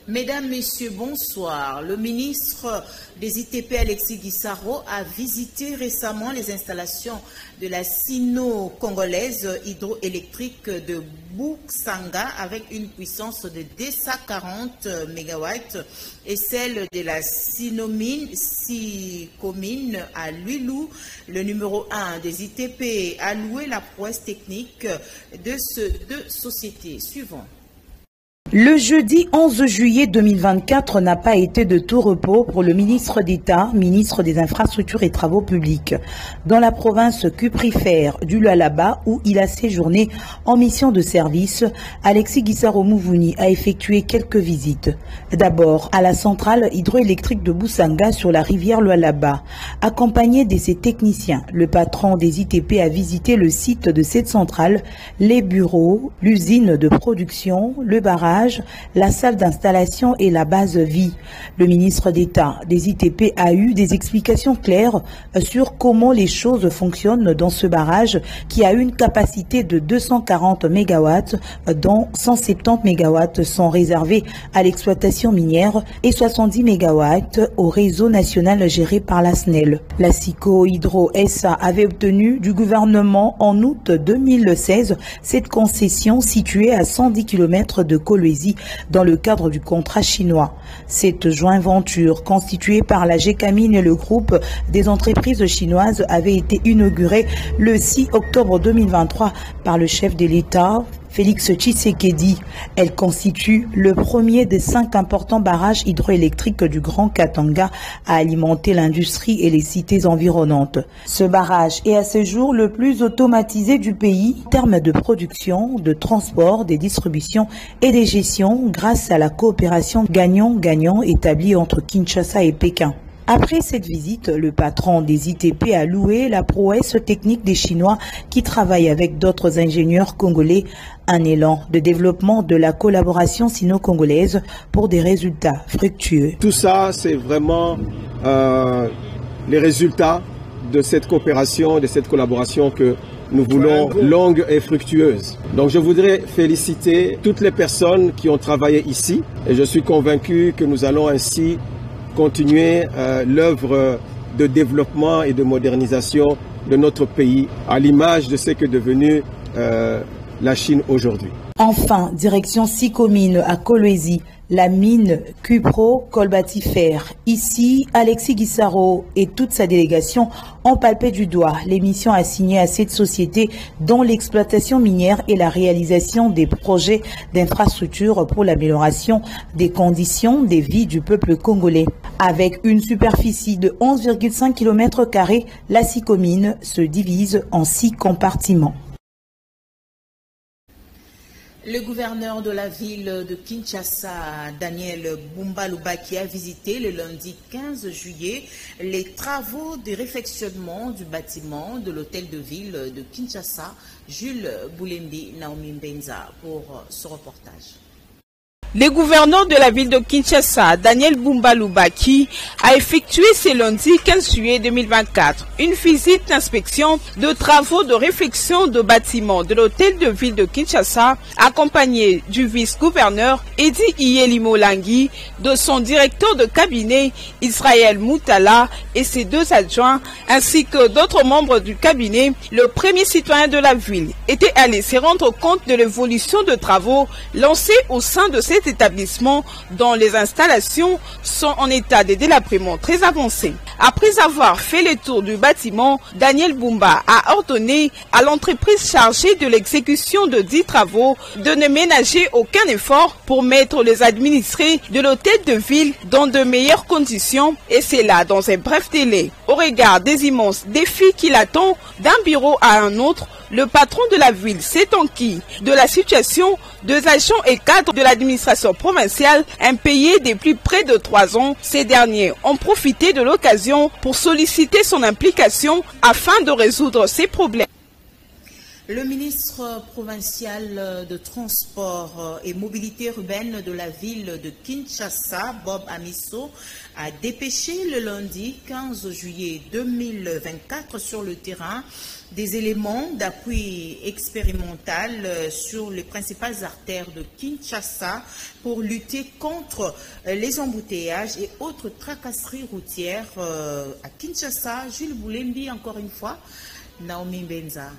Mesdames, Messieurs, bonsoir. Le ministre des ITP, Alexis Guissaro, a visité récemment les installations de la sino-congolaise hydroélectrique de Bouksanga avec une puissance de 240 MW et celle de la Sinomine à Luilou, le numéro 1 des ITP, a loué la prouesse technique de ces deux sociétés. Suivant. Le jeudi 11 juillet 2024 n'a pas été de tout repos pour le ministre d'État, ministre des Infrastructures et Travaux Publics, dans la province cuprifère du Lualaba où il a séjourné en mission de service. Alexis Guissaro Mouvouni a effectué quelques visites. D'abord à la centrale hydroélectrique de Bouksanga sur la rivière Lualaba. Accompagné de ses techniciens, le patron des ITP a visité le site de cette centrale, les bureaux, l'usine de production, le barrage, la salle d'installation et la base vie. Le ministre d'État des ITP a eu des explications claires sur comment les choses fonctionnent dans ce barrage qui a une capacité de 240 MW, dont 170 MW sont réservés à l'exploitation minière et 70 MW au réseau national géré par la SNEL. La SICO Hydro SA avait obtenu du gouvernement en août 2016 cette concession située à 110 km de Kolwezi dans le cadre du contrat chinois. Cette joint venture constituée par la GECAMINE et le groupe des entreprises chinoises avait été inaugurée le 6 octobre 2023 par le chef de l'État, Félix Tshisekedi. Elle constitue le premier des 5 importants barrages hydroélectriques du Grand Katanga à alimenter l'industrie et les cités environnantes. Ce barrage est à ce jour le plus automatisé du pays en termes de production, de transport, des distributions et des gestions grâce à la coopération gagnant-gagnant établie entre Kinshasa et Pékin. Après cette visite, le patron des ITP a loué la prouesse technique des Chinois qui travaillent avec d'autres ingénieurs congolais, un élan de développement de la collaboration sino-congolaise pour des résultats fructueux. Tout ça, c'est vraiment les résultats de cette coopération, de cette collaboration que nous voulons longue et fructueuse. Donc je voudrais féliciter toutes les personnes qui ont travaillé ici et je suis convaincu que nous allons ainsi continuer l'œuvre de développement et de modernisation de notre pays à l'image de ce qu'est devenu la Chine aujourd'hui. Enfin, direction Sikomine à Kolwezi, la mine Cupro Colbatifère. Ici, Alexis Guissaro et toute sa délégation ont palpé du doigt les missions assignées à cette société dont l'exploitation minière et la réalisation des projets d'infrastructures pour l'amélioration des conditions de vie du peuple congolais. Avec une superficie de 11,5 km², la Sikomine se divise en 6 compartiments. Le gouverneur de la ville de Kinshasa, Daniel Bumba Lubaki, a visité le lundi 15 juillet les travaux de réfectionnement du bâtiment de l'hôtel de ville de Kinshasa. Jules Boulembi Naomi Mbenza pour ce reportage. Le gouverneur de la ville de Kinshasa, Daniel Bumba Lubaki, a effectué ce lundi 15 juillet 2024 une visite d'inspection de travaux de réfection de bâtiments de l'hôtel de ville de Kinshasa, accompagné du vice-gouverneur Edi Iyelimo Langui, de son directeur de cabinet Israël Moutala et ses 2 adjoints, ainsi que d'autres membres du cabinet. Le premier citoyen de la ville était allé se rendre compte de l'évolution de travaux lancés au sein de cet établissement dont les installations sont en état de délabrement très avancé. Après avoir fait le tour du bâtiment, Daniel Bumba a ordonné à l'entreprise chargée de l'exécution de 10 travaux de ne ménager aucun effort pour mettre les administrés de l'hôtel de ville dans de meilleures conditions, et cela dans un bref délai. Au regard des immenses défis qui l'attendent d'un bureau à un autre, le patron de la ville s'est enquis de la situation des agents et cadres de l'administration provinciale impayés depuis près de 3 ans. Ces derniers ont profité de l'occasion pour solliciter son implication afin de résoudre ces problèmes. Le ministre provincial de Transport et Mobilité urbaine de la ville de Kinshasa, Bob Amiso, a dépêché le lundi 15 juillet 2024 sur le terrain des éléments d'appui expérimental sur les principales artères de Kinshasa pour lutter contre les embouteillages et autres tracasseries routières à Kinshasa. Jules Boulembi, encore une fois, Naomi Benza.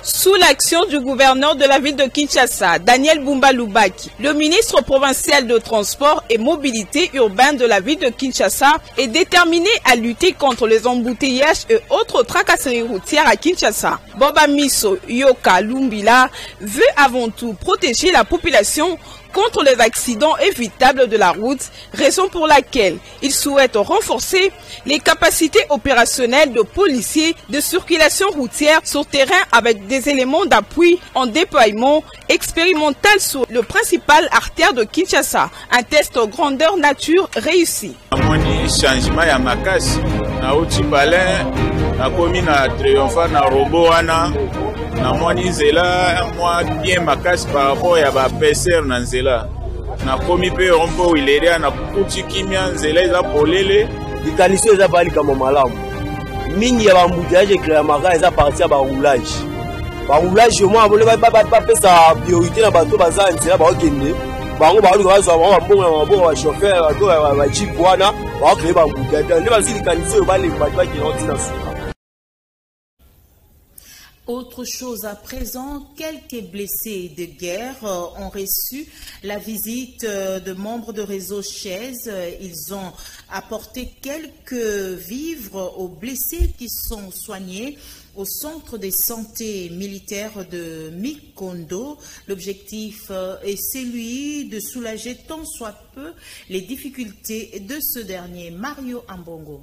Sous l'action du gouverneur de la ville de Kinshasa, Daniel Bumba-Lubaki, le ministre provincial de Transport et Mobilité urbaine de la ville de Kinshasa est déterminé à lutter contre les embouteillages et autres tracasseries routières à Kinshasa. Boba Miso Yoka Lumbila veut avant tout protéger la population contre les accidents évitables de la route, raison pour laquelle il souhaite renforcer les capacités opérationnelles de policiers de circulation routière sur terrain avec des éléments d'appui en déploiement expérimental sur le principal artère de Kinshasa. Un test grandeur nature réussi. Changement ya makasi na Otipalin na komi na triomphant na Roboana na mwani nzela mwa bien makasi par rapport ya ba peser na nzela na komi pe rompo wileria na kuti kimia nzela eza polele dikalisio eza bali kama malamu mingi ya bambouteillage créer maka eza parti ya ba roulage mwa bole ba pesa priorité na bato baza nzela ba okende bango baali kwazo ba mbongo na mabongo ba chauffeur bato ba jeep wana ba créer bambouteillage nde bazili dikalisio bali ba ki na suka. Autre chose à présent, quelques blessés de guerre ont reçu la visite de membres de Réseau Chaise. Ils ont apporté quelques vivres aux blessés qui sont soignés au centre de santé militaire de Mikondo. L'objectif est celui de soulager tant soit peu les difficultés de ce dernier. Mario Ambongo.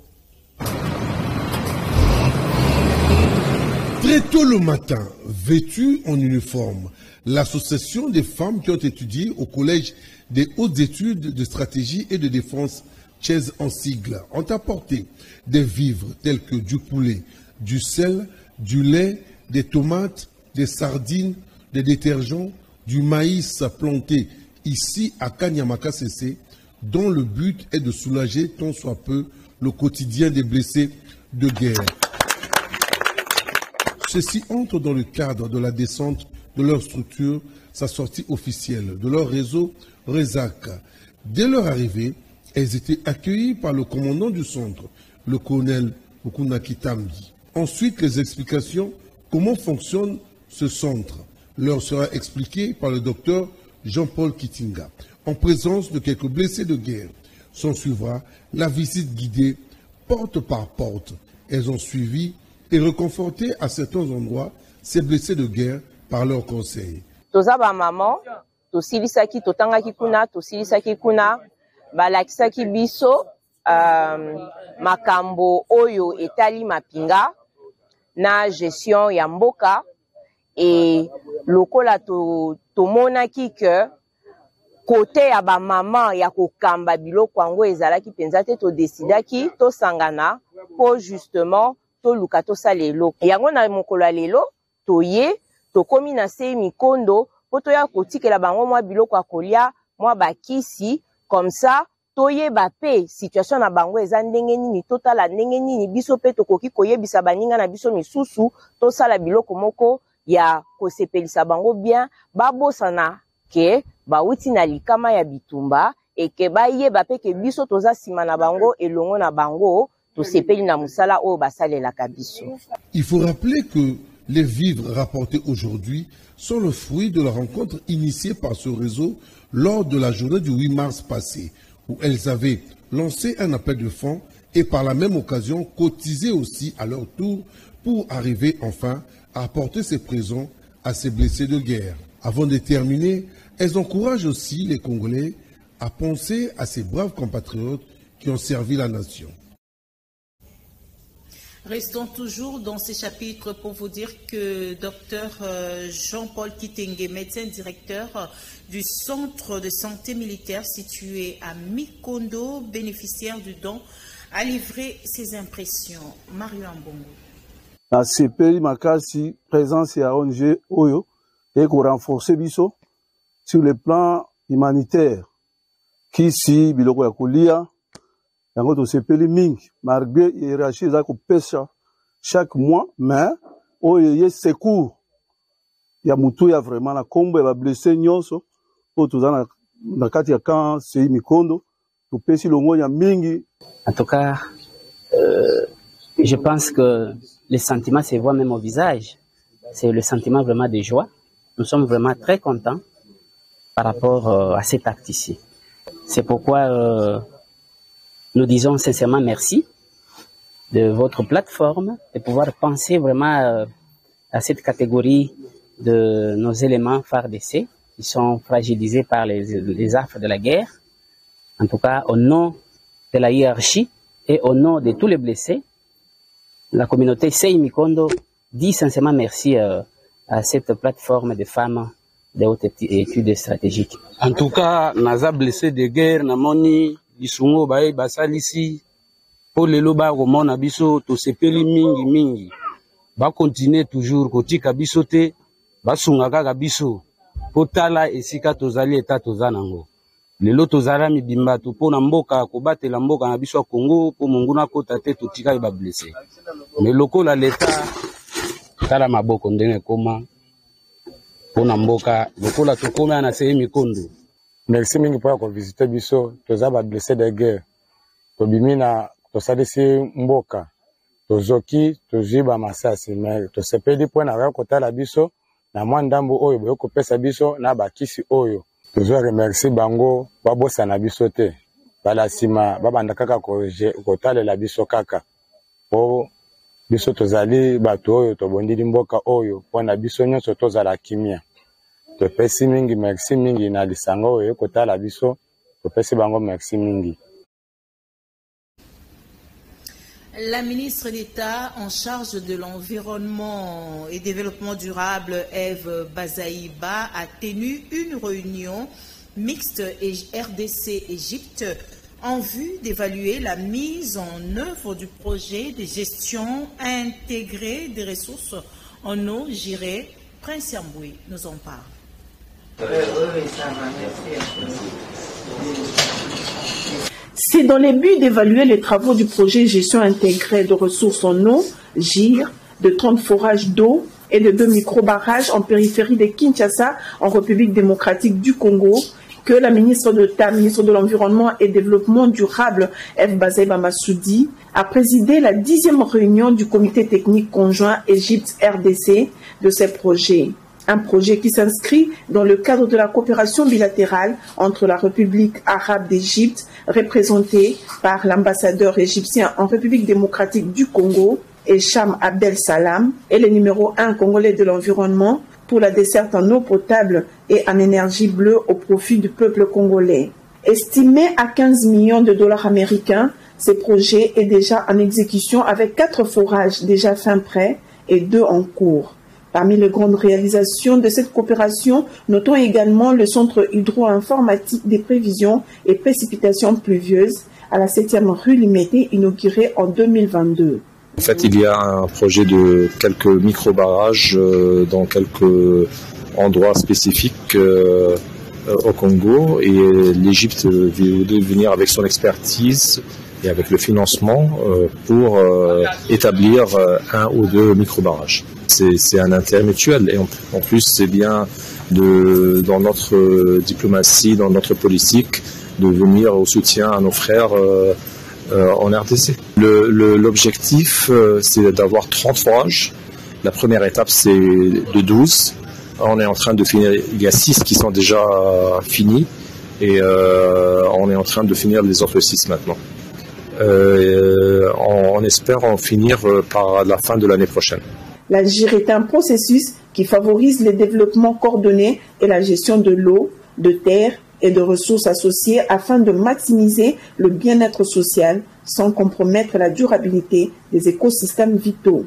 Très tôt le matin, vêtus en uniforme, l'association des femmes qui ont étudié au Collège des hautes études de stratégie et de défense, Chaise en sigle, ont apporté des vivres tels que du poulet, du sel, du lait, des tomates, des sardines, des détergents, du maïs planté ici à Kanyamaka CC, dont le but est de soulager tant soit peu le quotidien des blessés de guerre. Ceci entre dans le cadre de la descente de leur structure, sa sortie officielle, de leur réseau RESAC. Dès leur arrivée, elles étaient accueillies par le commandant du centre, le colonel Okuna Kitambi. Ensuite, les explications, comment fonctionne ce centre, leur sera expliqué par le docteur Jean-Paul Kitinga, en présence de quelques blessés de guerre. S'en suivra la visite guidée porte par porte. Elles ont suivi et reconforter à certains endroits ces blessés de guerre par leurs conseils. Tozaba maman, tosilisaki totangaki kuna, tosilisaki kuna, balakisaki biso makambo oyo etali mapinga na gestion ya mboka et lokola tomonaki que côté ya ba maman ya kokamba biloko yango ezalaki penza te to décidaki to sangana pour justement to luka to salelo yango na mokolo ya lelo toye tokomi na se Mikondo po to ya kotikela bango mwa biloko ya kolia mwa bakisi comme ça toye ba pe situation na bango eza ndenge nini totala ndenge nini biso pe tokoki koyebisa baninga na biso misusu to sala biloko moko ya kosepelisa bango bien babosana ke bauti na likama ya bitumba et ke bayeba pe ke biso toza sima na bango elongo na bango. Il faut rappeler que les vivres rapportés aujourd'hui sont le fruit de la rencontre initiée par ce réseau lors de la journée du 8 mars passé, où elles avaient lancé un appel de fonds et par la même occasion cotisé aussi à leur tour pour arriver enfin à apporter ces présents à ces blessés de guerre. Avant de terminer, elles encouragent aussi les Congolais à penser à ces braves compatriotes qui ont servi la nation. Restons toujours dans ces chapitres pour vous dire que Dr Jean-Paul Kitenge, médecin directeur du centre de santé militaire situé à Mikondo, bénéficiaire du don, a livré ses impressions. Mario Ambongo. na sepeli makasi présence ya ONG oyo et qu'on renforcer biso sur le plan humanitaire kisi biloko ya kolia yango to sepeli mingi malgré hiérarchie za ko pesa chaque mois mais oyo ye secours ya mutu ya vraiment na kombo ya blessé nyonso po tozana na kati ya camp sei Mikondo to pesi longo ya mingi. En tout cas je pense que le sentiment se voit même au visage. C'est le sentiment vraiment de joie. Nous sommes vraiment très contents par rapport à cet acte ici. C'est pourquoi nous disons sincèrement merci de votre plateforme, de pouvoir penser vraiment à cette catégorie de nos éléments phares d'essai qui sont fragilisés par les affres de la guerre. En tout cas, au nom de la hiérarchie et au nom de tous les blessés, la communauté Sei Mikondo dit sincèrement merci à cette plateforme de femmes de haute études stratégiques. En tout cas, naza blessé de guerre, namoni lisungo bae basalisi po lelo ba komona biso to sepeli mingi ba continuer toujours kotika biso te basunga kaka biso po tala esika tozali eta tozanango lelo tozala mibimba to po na mboka kobatela mboka na biso ya Congo po monguna kota te totika ba blessé mais lokola l'état tala maboko ndenge koma pona mboka lokola tokoma na Sei Mikondo. Merci mingi pour visiter biso toza ba blessé de guerre tobimina tosalisi mboka tozoki toziba masasi mais tosepeli pona ya kotala biso na mwa ndambo oyo boyo kopesa biso na bakisi oyo tozo remercier bango babosa na biso te bala sima babanda kaka kotalela biso kaka po biso tozali bato oyo tobondili mboka oyo pona biso nyonso tozala kimia topesi mingi merci mingi na lisanga oyo kotala biso topesi bango merci mingi. La ministre d'État en charge de l'environnement et développement durable, Eve Bazaïba, a tenu une réunion mixte RDC-Égypte en vue d'évaluer la mise en œuvre du projet de gestion intégrée des ressources en eau gérée. Prince Yamboui nous en parle. C'est dans le but d'évaluer les travaux du projet gestion intégrée de ressources en eau, GIR, de 30 forages d'eau et de 2 micro-barrages en périphérie de Kinshasa, en République démocratique du Congo, que la ministre d'État, ministre de l'Environnement et Développement durable, Eve Bazaïba Massoudi, a présidé la 10e réunion du comité technique conjoint Égypte-RDC de ces projets. Un projet qui s'inscrit dans le cadre de la coopération bilatérale entre la République arabe d'Égypte, représentée par l'ambassadeur égyptien en République démocratique du Congo, Echam Abdel Salam, et le numéro 1 congolais de l'environnement pour la desserte en eau potable et en énergie bleue au profit du peuple congolais. Estimé à 15 millions de dollars américains, ce projet est déjà en exécution avec 4 forages déjà fin prêts et 2 en cours. Parmi les grandes réalisations de cette coopération, notons également le centre hydro-informatique des prévisions et précipitations pluvieuses à la 7e rue Limité, inauguré en 2022. En fait, il y a un projet de quelques micro-barrages dans quelques endroits spécifiques au Congo, et l'Égypte veut venir avec son expertise et avec le financement pour établir 1 ou 2 micro-barrages. C'est un intérêt mutuel, et en plus c'est bien dans notre diplomatie, dans notre politique, de venir au soutien à nos frères en RDC. L'objectif c'est d'avoir 30 forages. La première étape c'est de 12. On est en train de finir, il y a 6 qui sont déjà finis, et on est en train de finir les autres 6 maintenant. On espère en finir par la fin de l'année prochaine. La GIR est un processus qui favorise le développement coordonné et la gestion de l'eau, de terre et de ressources associées afin de maximiser le bien-être social sans compromettre la durabilité des écosystèmes vitaux.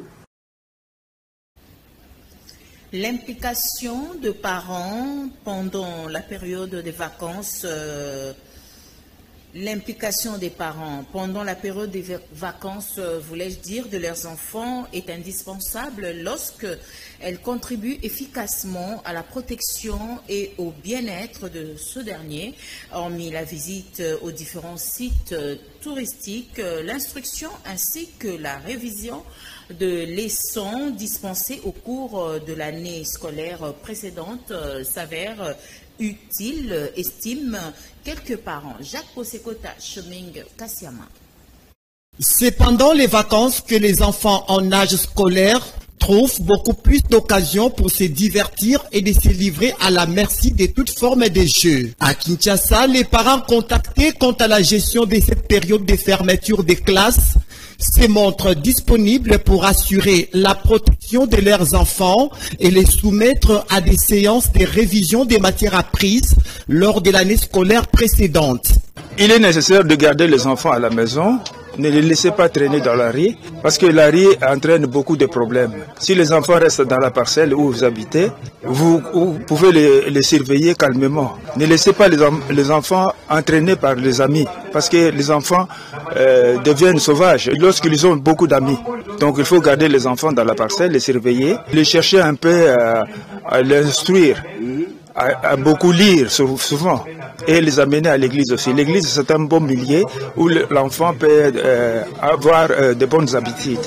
L'implication de parents pendant la période des vacances L'implication des parents pendant la période des vacances, voulais-je dire, de leurs enfants est indispensable lorsque elle contribue efficacement à la protection et au bien-être de ce dernier. Hormis la visite aux différents sites touristiques, l'instruction ainsi que la révision de leçons dispensées au cours de l'année scolaire précédente s'avère utile, estime quelques parents. Jacques Posekota, Cheming Kassiama. C'est pendant les vacances que les enfants en âge scolaire trouvent beaucoup plus d'occasions pour se divertir et de se livrer à la merci de toutes formes de jeux. À Kinshasa, les parents contactés quant à la gestion de cette période de fermeture des classes se montrent disponibles pour assurer la protection de leurs enfants et les soumettre à des séances de révision des matières apprises lors de l'année scolaire précédente. Il est nécessaire de garder les enfants à la maison. Ne les laissez pas traîner dans la rue, parce que la rue entraîne beaucoup de problèmes. Si les enfants restent dans la parcelle où vous habitez, vous pouvez les surveiller calmement. Ne laissez pas les enfants entraînés par les amis, parce que les enfants deviennent sauvages lorsqu'ils ont beaucoup d'amis. Donc il faut garder les enfants dans la parcelle, les surveiller, les chercher un peu à l'instruire, à beaucoup lire souvent, et les amener à l'église aussi. L'église, c'est un bon milieu où l'enfant peut avoir de bonnes habitudes.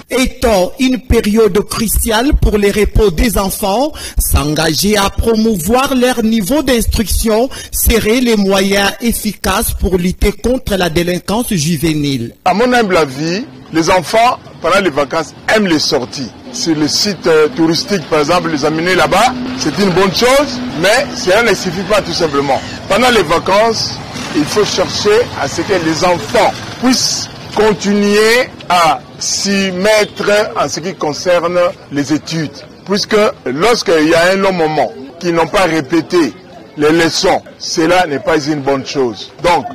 Étant une période cruciale pour les repos des enfants, s'engager à promouvoir leur niveau d'instruction serait les moyens efficaces pour lutter contre la délinquance juvénile. À mon humble avis, les enfants, pendant les vacances, aiment les sorties. Sur le site touristique, par exemple, les amener là-bas, c'est une bonne chose, mais cela ne suffit pas tout simplement. Pendant les vacances, il faut chercher à ce que les enfants puissent continuer à s'y mettre en ce qui concerne les études. Puisque lorsqu'il y a un long moment qu'ils n'ont pas répété les leçons, cela n'est pas une bonne chose. Donc,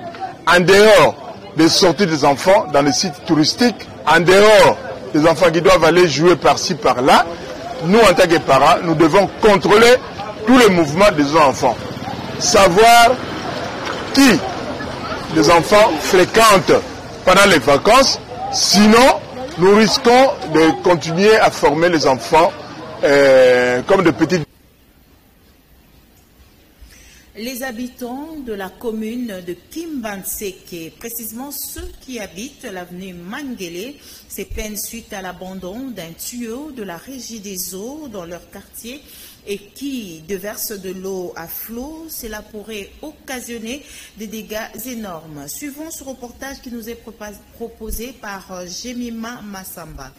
en dehors des sorties des enfants dans les sites touristiques, en dehors des enfants qui doivent aller jouer par-ci, par-là, nous, en tant que parents, nous devons contrôler tous les mouvements des enfants. Savoir qui les enfants fréquentent pendant les vacances, sinon nous risquons de continuer à former les enfants comme de petits. Les habitants de la commune de Kimbanseke, précisément ceux qui habitent l'avenue Mangele, se plaignent suite à l'abandon d'un tuyau de la régie des eaux dans leur quartier et qui déverse de l'eau à flot. Cela pourrait occasionner des dégâts énormes. Suivons ce reportage qui nous est proposé par Jemima Massamba.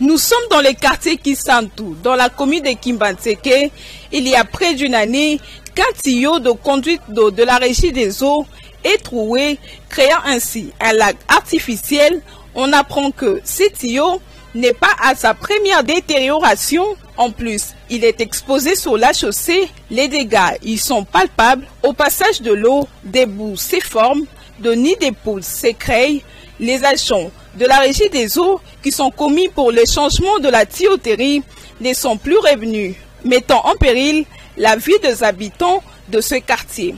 Nous sommes dans le quartier Kisantu, dans la commune de Kimbanseke. Il y a près d'une année, qu'un tuyau de conduite d'eau de la régie des eaux est troué, créant ainsi un lac artificiel. On apprend que ce tuyau n'est pas à sa première détérioration. En plus, il est exposé sur la chaussée. Les dégâts y sont palpables. Au passage de l'eau, des boues se forment, de nids de poules se créent. Les agents de la régie des eaux qui sont commis pour le changement de la tuyauterie ne sont plus revenus, mettant en péril la vie des habitants de ce quartier.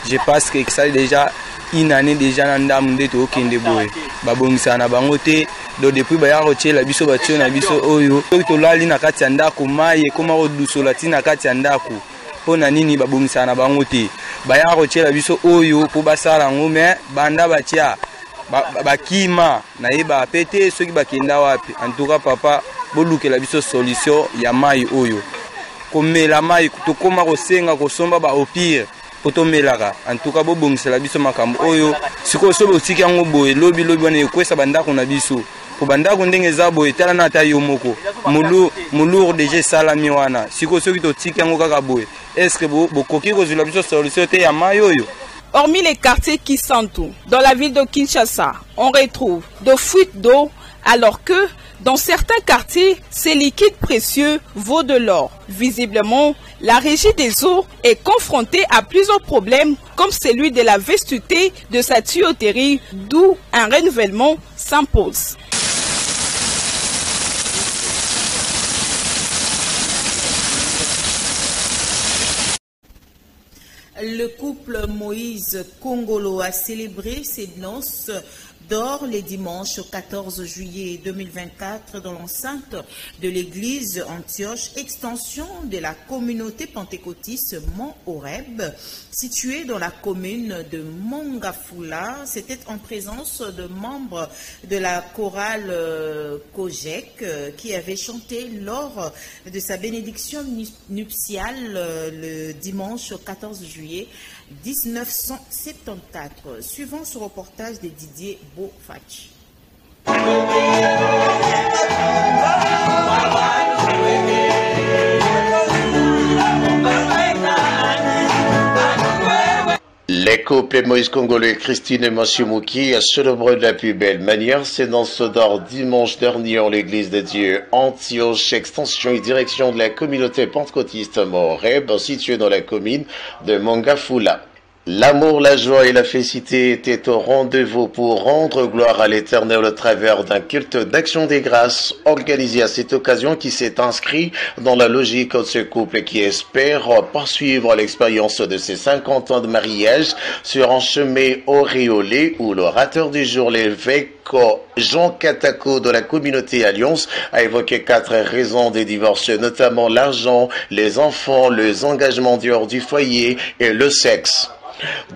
Je pense que ça déjà une année déjà dans le temps de boy. Babongisa na bangote do depuis ba yaroche la biso batio na biso oyo. To lali na kati ndako maye koma odusola tina kati ndako. Pona nini babongisa na bangote. Ba yaroche la biso oyo po basala ngome banda batia bakima na yeba pete soki bakenda wapi. En tout cas papa boluke la biso solution ya mai oyo. Komela mai to koma kosenga kosomba ba au pire. En tout cas, si la biso makambo oyo siko sobo tika ngo boye lobi wana ekwesa bandako na biso po bandako ndenge za boye tala na tayo moko mulur deje salami wana siko soki to tika ngo kaka boye est-ce que bokoki ko la biso solution te ya mayoyo. Hormis les quartiers Kisantu, dans la ville de Kinshasa, on retrouve de fuites d'eau alors que dans certains quartiers, ces liquides précieux vaut de l'or. Visiblement, la régie des eaux est confrontée à plusieurs problèmes comme celui de la vestuté de sa tuyauterie, d'où un renouvellement s'impose. Le couple Moïse Kongolo a célébré ses noces d'or les dimanches 14 juillet 2024 dans l'enceinte de l'église Antioche, extension de la communauté pentecôtiste Mont-Horeb, située dans la commune de Mongafula. C'était en présence de membres de la chorale Kojek qui avait chanté lors de sa bénédiction nuptiale le dimanche 14 juillet 1974. Suivant ce reportage de Didier Beaufach. Les couples Moïse Kongolo et Christine Machimouki a célébré de la plus belle manière ces danses d'or dimanche dernier en l'église de Dieu Antioche, extension et direction de la communauté pentecôtiste Mont-Horeb, située dans la commune de Mongafula. L'amour, la joie et la félicité étaient au rendez-vous pour rendre gloire à l'Éternel au travers d'un culte d'action des grâces organisé à cette occasion qui s'est inscrit dans la logique de ce couple qui espère poursuivre l'expérience de ses 50 ans de mariage sur un chemin auréolé où l'orateur du jour, l'évêque Jean Katako de la communauté Alliance a évoqué 4 raisons des divorces, notamment l'argent, les enfants, les engagements dehors du foyer et le sexe.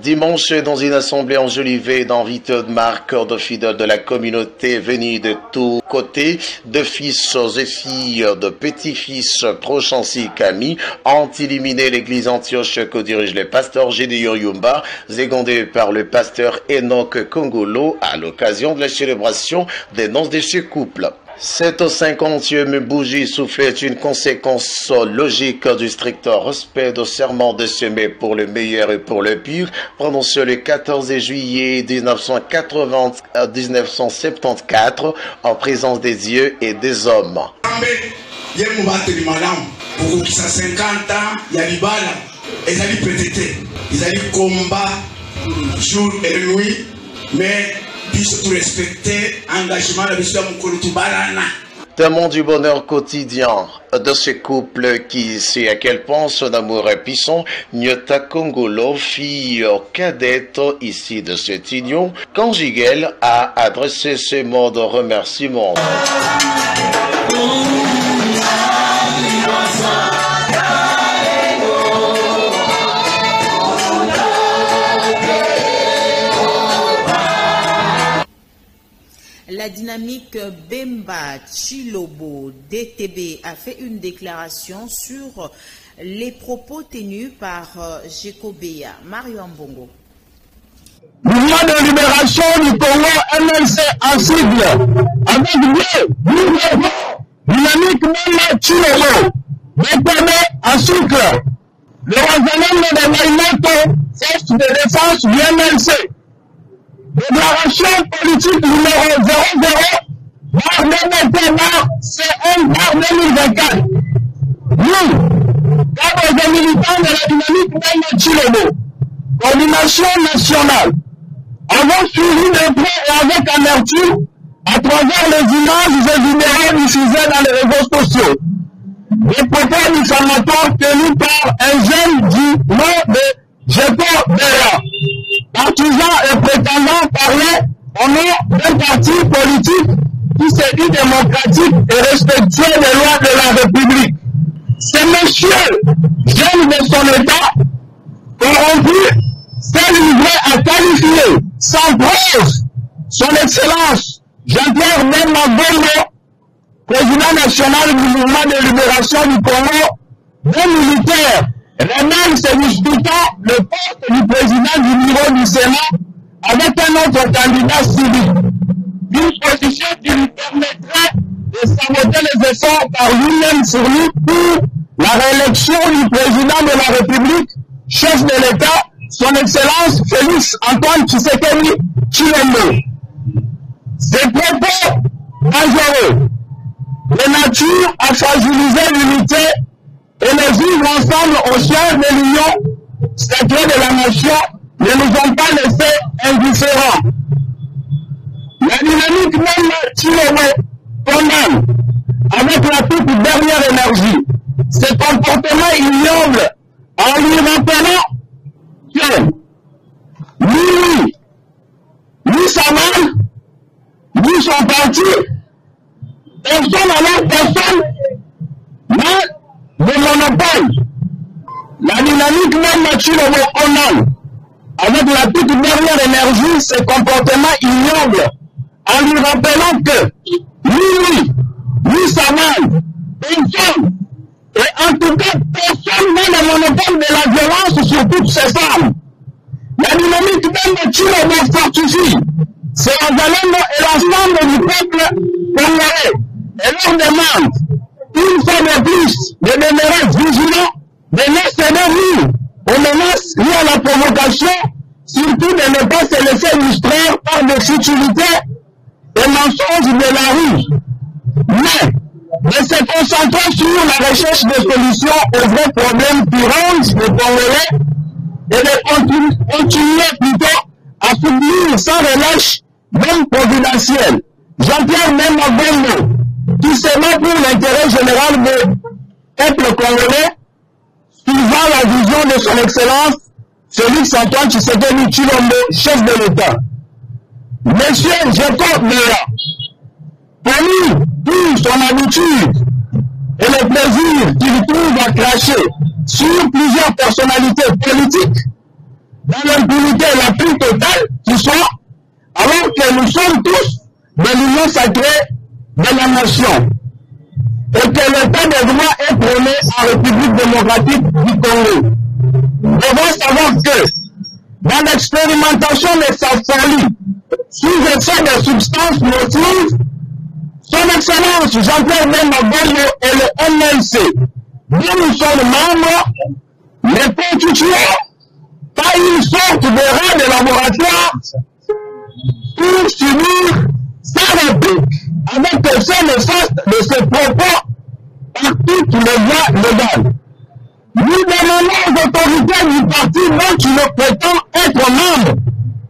Dimanche, dans une assemblée enjolivée d'invités de marque de fidèles de la communauté venus de tous côtés, de fils et filles, de petits-fils, proches ainsi qu'amis, ont illuminé l'église Antioche que dirige le pasteur Gédéon Yumba, secondé par le pasteur Enoch Kongolo à l'occasion de la célébration des noces de ce couple. Cette 50e bougie soufflée est une conséquence logique du strict respect du serment de semer pour le meilleur et pour le pire, prononcé le 14 juillet 1974 en présence des dieux et des hommes. Témoin du bonheur quotidien de ce couple qui sait à quel point son amour est puissant, Nyota Kongolo, fille cadette ici de cette union conjugale, a adressé ces mots de remerciement. La dynamique Bemba Chilobo DTB a fait une déclaration sur les propos tenus par Jekobea. Mario Ambongo. Mouvement de libération du Congo, MLC en sigle, avec dynamique Bemba Chilobo DTB en sucre. Le raisonnement de Maïmato, force de défense du MLC. Déclaration politique numéro 00/C1/2024. Nous, cadres des militants de la dynamique Bemba Chilobo, coordination nationale, avons suivi de près et avec amertume à travers les images et vidéos diffusées dans les réseaux sociaux des propos diffamatoires tenus par un jeune du nom de Jekobea, partisan et prétendant parler au nom d'un parti politique qui se dit démocratique et respectueux des lois de la République. Ce monsieur, jeune de son état, corrompu, s'est livré à qualifier sans preuve son excellence Jean-Pierre Bemba Bongo, président national du mouvement de libération du Congo, d'un militaire Renan se disputant le poste du président du bureau du Sénat avec un autre candidat civique. Une position qui lui permettrait de saboter les efforts par lui-même fournis pour la réélection du président de la République, chef de l'État, son Excellence Félix Antoine Tshisekedi Tshilombo. Ces propos dangereux de nature à fragiliser l'unité et les vivre ensemble au sein de l'Union sacrée de la nation ne nous ont pas laissés indifférents. La dynamique Bemba Chilobo condamne avec la toute dernière énergie ce comportement ignoble en lui rappelant que ni Saman, ni son parti, personne alors personne n'a de monopole. La dynamique même Machilobo Onal, avec la toute dernière énergie, ses comportements ignobles, en lui rappelant que ni Saman, personne, et en tout cas personne n'a le monopole de la violence sur toutes ces femmes. La dynamique même Machilobo fortifie, c'est Azalendo et l'ensemble du peuple congolais, et leur demande, une fois de plus, de demeurer vigilants, de ne céder aux menaces liées à la provocation, surtout de ne pas se laisser distraire par des futilités et mensonges de la rue, mais de se concentrer sur la recherche de solutions aux vrais problèmes qui rongent les Congolais et de continuer plutôt à soutenir sans relâche même providentiel Jean-Pierre Memabongo, qui se bat pour l'intérêt général du peuple congolais, suivant la vision de son excellence Félix Antoine Tshisekedi Tshilombo, chef de l'État. Monsieur Jacob Mera, connu pour son habitude et le plaisir qu'il trouve à cracher sur plusieurs personnalités politiques, dans l'impunité la plus totale qui soit, alors que nous sommes tous de l'union sacrée de la nation, et que l'état de droit est prôné en République démocratique du Congo. Nous devons savoir que, dans l'expérimentation de sa folie, sous effet de substances nocives, son Excellence Jean-Pierre Memabongo et le MLC, dont nous sommes membres, ne constituent pas une sorte de rang de laboratoire pour subir sans réplique avec effet néfaste de ses propos par toutes les voies légales. Nous demandons aux autorités du parti dont tu le prétends être membre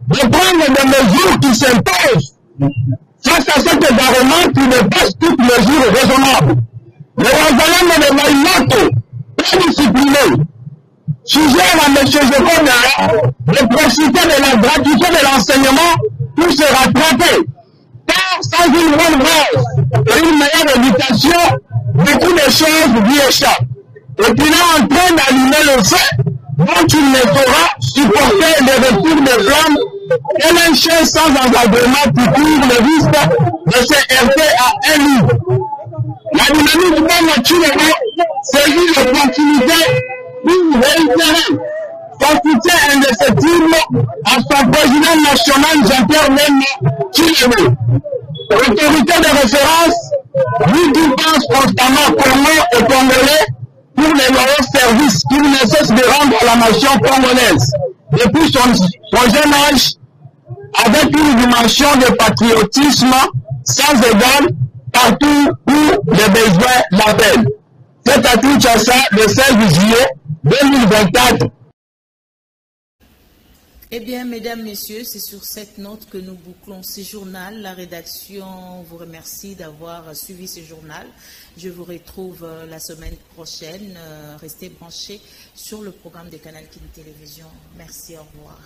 de prendre des mesures qui s'imposent face à cet égarement qui dépasse toutes mesures raisonnables. Le Razalem de Maïmoto, très discipliné, suggère à M. Jérôme de profiter de la gratuité de l'enseignement pour se rattraper. Car sans une bonne base et une meilleure éducation, beaucoup de choses lui échappent. Et qu'il est en train d'allumer le feu dont il ne saura supporter les retours de flammes et un chien sans encadrement qui couvre le risque de se heurter à un livre. La dynamique de Machilobo saisit l'opportunité pour réitérer son soutien indéfectible à son président national Jean-Pierre Memabongo. Autorité de référence, lui qui pense constamment Congo et Congolais pour les loyaux services qu'il ne cesse de rendre à la nation congolaise depuis son jeune âge, avec une dimension de patriotisme sans égal partout où les besoins l'appellent. C'est à Kinshasa le 16 juillet 2024. Eh bien, mesdames, messieurs, c'est sur cette note que nous bouclons ce journal. La rédaction vous remercie d'avoir suivi ce journal. Je vous retrouve la semaine prochaine. Restez branchés sur le programme de Canal King Télévision. Merci, au revoir.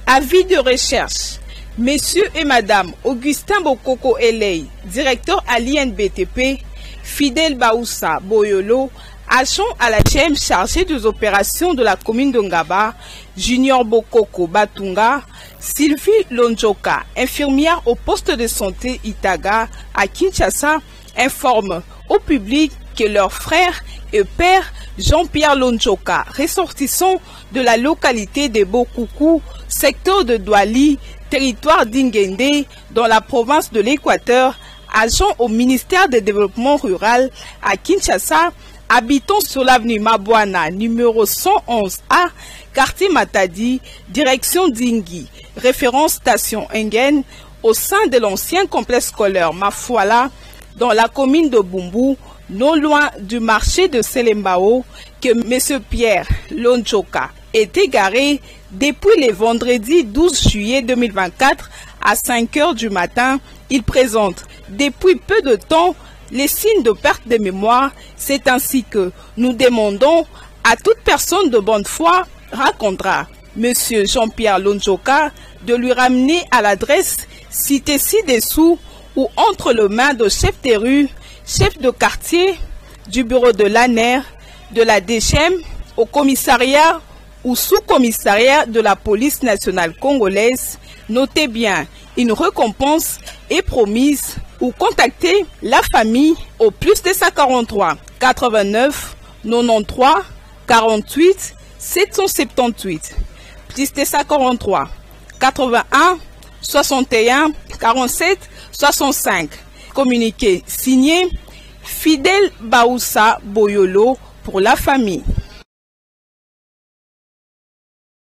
Avis de recherche. Messieurs et Madame Augustin Bokoko Elei, directeur à l'INBTP, Fidel Baoussa Boyolo, agent à la GM chargé des opérations de la commune de Ngaba, Junior Bokoko Batunga, Sylvie Lonjoka, infirmière au poste de santé Itaga à Kinshasa, informent au public que leur frère et père Jean-Pierre Lonjoka, ressortissant de la localité de Bokoukou, secteur de Douali, territoire d'Ingende, dans la province de l'Équateur, agent au ministère du Développement Rural à Kinshasa, habitant sur l'avenue Mabouana, numéro 111A, quartier Matadi, direction d'Ingui, référence station Engen, au sein de l'ancien complexe scolaire Mafuala, dans la commune de Bumbu, non loin du marché de Selembao, que M. Pierre Lonjoka est égaré depuis le vendredi 12 juillet 2024 à 5 heures du matin. Il présente depuis peu de temps les signes de perte de mémoire. C'est ainsi que nous demandons à toute personne de bonne foi racontera Monsieur Jean-Pierre Lonjoka de lui ramener à l'adresse citée ci-dessous ou entre les mains de chef de rue, chef de quartier, du bureau de l'ANER, de la DGM, au commissariat ou sous-commissariat de la police nationale congolaise. Notez bien, une récompense est promise ou contactez la famille au plus 243 89 93 48 778 plus 243 81 61 47 65. Communiqué signé Fidèle Baoussa Boyolo pour la famille.